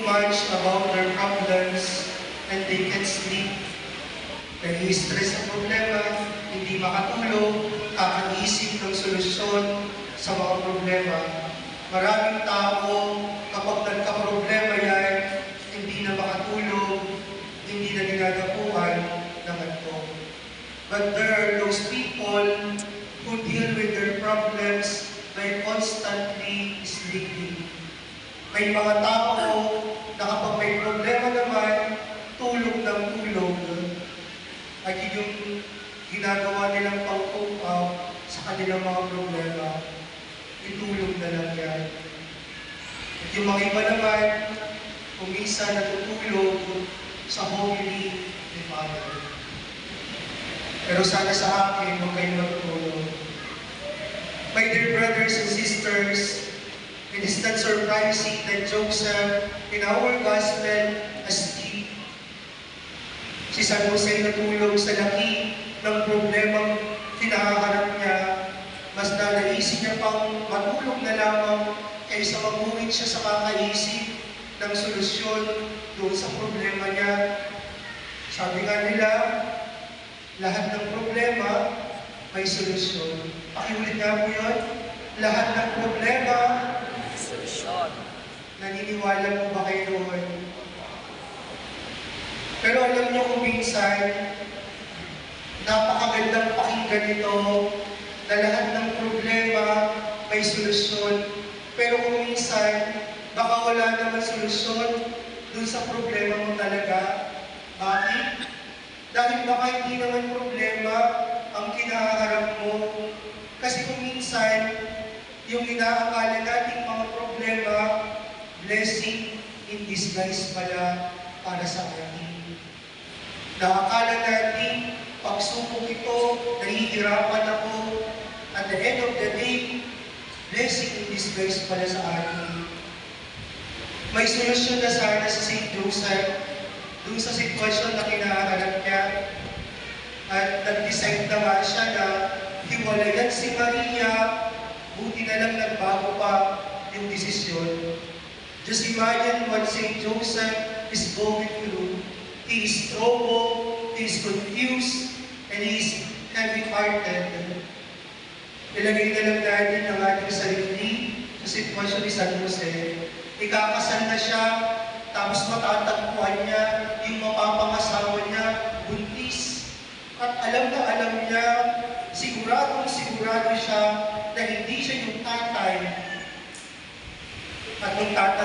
much about their problems and they can't sleep. Nai-stress sa problema, hindi makatulog, kakaisip ng solusyon sa mga problema. Maraming tao, kapag nagka-problema yan, hindi na makatulog, hindi na ginagapuan ng antok. But there are those people who deal with their problems by constantly sleeping. May mga tao na kapag may problema naman, tulog ng tulog. At yun yung ginagawa nilang pang-cope out sa kanilang mga problema. Itulog na lang yan. At yung mga iba naman, kung minsan natutulog sa homily ni Father. Pero sana sa akin, huwag kayong matutulog. My dear brothers and sisters, it is not surprising that Joseph in our gospel asleep. Si San Jose natulog sa laki ng problemang kinaharap niya. Mas nalaisip niya pang matulog na lamang kaysa maguhit siya sa kakaisip ng solusyon doon sa problema niya. Sabi nga nila, lahat ng problema may solusyon. Pakiulit nga po yun. Lahat ng problema may solusyon. Naniniwala po ba kayo doon? Pero alam niyo kung minsan, napakagandang pakinggan ito na lahat ng problema may solusyon. Pero kung minsan, baka wala naman solusyon dun sa problema mo talaga. Bakit? Dahil baka hindi naman problema ang kinaharap mo. Kasi kung minsan, yung inaakala nating mga problema, blessing in disguise pala para sa atin. Nakakala natin, pagsubok ito, nahihirapan ako, at the end of the day, blessing in disguise pala sa atin. May solusyon na sana sa St. Joseph, dun sa sitwasyon na kinaharap niya, at nag-decide na nga siya na hiwalayan si Maria, buti na lang nagbago pa yung desisyon. Just imagine what St. Joseph is going through. He is troubled, he is confused, and he is heavy-hearted. Ilagay na lang natin ang ating sarili sa sitwasyon ni San Jose. Ikakasal na siya, tapos matatagpuan niya yung mapapangasawa niya, buntis. At alam na alam niya, sigurado siya na hindi siya yung tatay. At yung tatay